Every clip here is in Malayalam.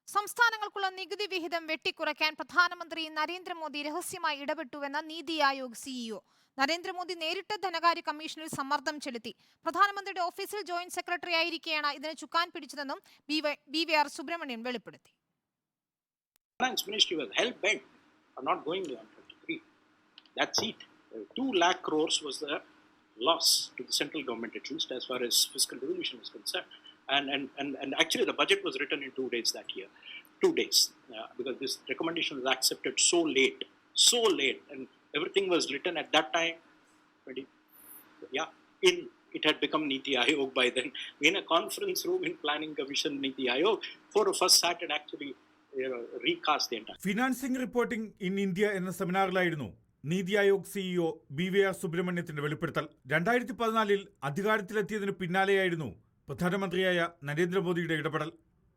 സംസ്ഥാനങ്ങൾക്കുള്ള നികുതി വിഹിതം വെട്ടിക്കുറയ്ക്കാൻ പ്രധാനമന്ത്രി നരേന്ദ്രമോദി രഹസ്യമായി ഇടപെട്ടുവെന്ന് നീതി ആയോഗ് സിഇഒ. നരേന്ദ്രമോദി നേരിട്ട് ധനകാര്യ കമ്മീഷനിൽ സമ്മർദ്ദം ചെലുത്തി. പ്രധാനമന്ത്രിയുടെ ഓഫീസിൽ ജോയിന്റ് സെക്രട്ടറി ആയിരിക്കെയാണ് ഇതിന് ചുക്കാൻ പിടിച്ചതെന്നും BVR സുബ്രഹ്മണ്യൻ വെളിപ്പെടുത്തി. Finance Ministry was hell bent on not going beyond 23. That's it. 2 lakh crores was the loss to the central government, at least as far as fiscal devolution is concerned. And actually the budget was written in 2 days that year. 2 days. Because this recommendation was accepted so late. And everything was written at that time. It had become Niti Aayog by then. In a conference room in Planning Commission, Niti Aayog, 4 of us sat and actually recast the entire. Financing reporting in India എന്ന സെമിനാറിലായിരുന്നു നീതി ആയോഗ് സിഇഒ BVR സുബ്രഹ്മണ്യത്തിന്റെ വെളിപ്പെടുത്തൽ. 2014 അധികാരത്തിലെത്തിയതിനു പിന്നാലെയായിരുന്നു പ്രധാനമന്ത്രിയായ നരേന്ദ്രമോദിയുടെ ഇടപെടൽ.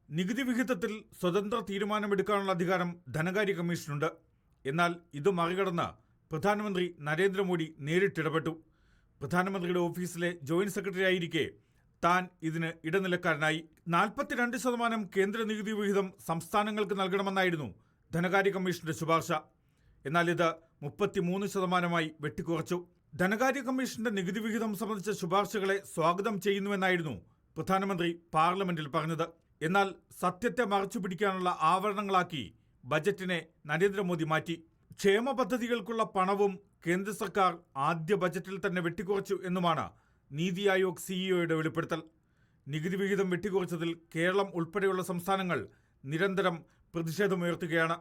നികുതി വിഹിതത്തിൽ സ്വതന്ത്ര തീരുമാനമെടുക്കാനുള്ള അധികാരം ധനകാര്യ കമ്മീഷനുണ്ട്. എന്നാൽ ഇത് മറികടന്ന് പ്രധാനമന്ത്രി നരേന്ദ്രമോദി നേരിട്ടിടപെട്ടു. പ്രധാനമന്ത്രിയുടെ ഓഫീസിലെ ജോയിന്റ് സെക്രട്ടറി ആയിരിക്കെ താൻ ഇതിന് ഇടനിലക്കാരനായി. 42% കേന്ദ്ര നികുതി വിഹിതം സംസ്ഥാനങ്ങൾക്ക് നൽകണമെന്നായിരുന്നു ധനകാര്യ കമ്മീഷന്റെ ശുപാർശ. എന്നാൽ ഇത് 33% വെട്ടിക്കുറച്ചു. ധനകാര്യ കമ്മീഷന്റെ നികുതി വിഹിതം സംബന്ധിച്ച ശുപാർശകളെ സ്വാഗതം ചെയ്യുന്നുവെന്നായിരുന്നു പ്രധാനമന്ത്രി പാർലമെന്റിൽ പറഞ്ഞത്. എന്നാൽ സത്യത്തെ മറച്ചുപിടിക്കാനുള്ള ആവരണങ്ങളാക്കി ബജറ്റിനെ നരേന്ദ്രമോദി മാറ്റി. ക്ഷേമ പദ്ധതികൾക്കുള്ള പണവും കേന്ദ്ര സർക്കാർ ആദ്യ ബജറ്റിൽ തന്നെ വെട്ടിക്കുറച്ചു എന്നുമാണ് നീതി ആയോഗ് സിഇഒയുടെ വെളിപ്പെടുത്തൽ. നികുതി വിഹിതം വെട്ടിക്കുറച്ചതിൽ കേരളം ഉൾപ്പെടെയുള്ള സംസ്ഥാനങ്ങൾ നിരന്തരം പ്രതിഷേധമുയർത്തുകയാണ്.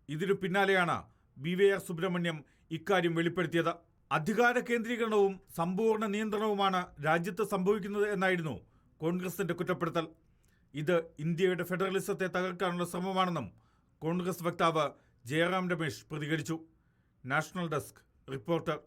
ഇതിനു പിന്നാലെയാണ് BVR സുബ്രഹ്മണ്യം ഇക്കാര്യം വെളിപ്പെടുത്തിയത്. അധികാര കേന്ദ്രീകരണവും സമ്പൂർണ്ണ നിയന്ത്രണവുമാണ് രാജ്യത്ത് സംഭവിക്കുന്നത് എന്നായിരുന്നു കോൺഗ്രസിന്റെ കുറ്റപ്പെടുത്തൽ. ഇത് ഇന്ത്യയുടെ ഫെഡറലിസത്തെ തകർക്കാനുള്ള ശ്രമമാണെന്നും കോൺഗ്രസ് വക്താവ് ജയറാം രമേശ് പ്രതികരിച്ചു. National desk reporter.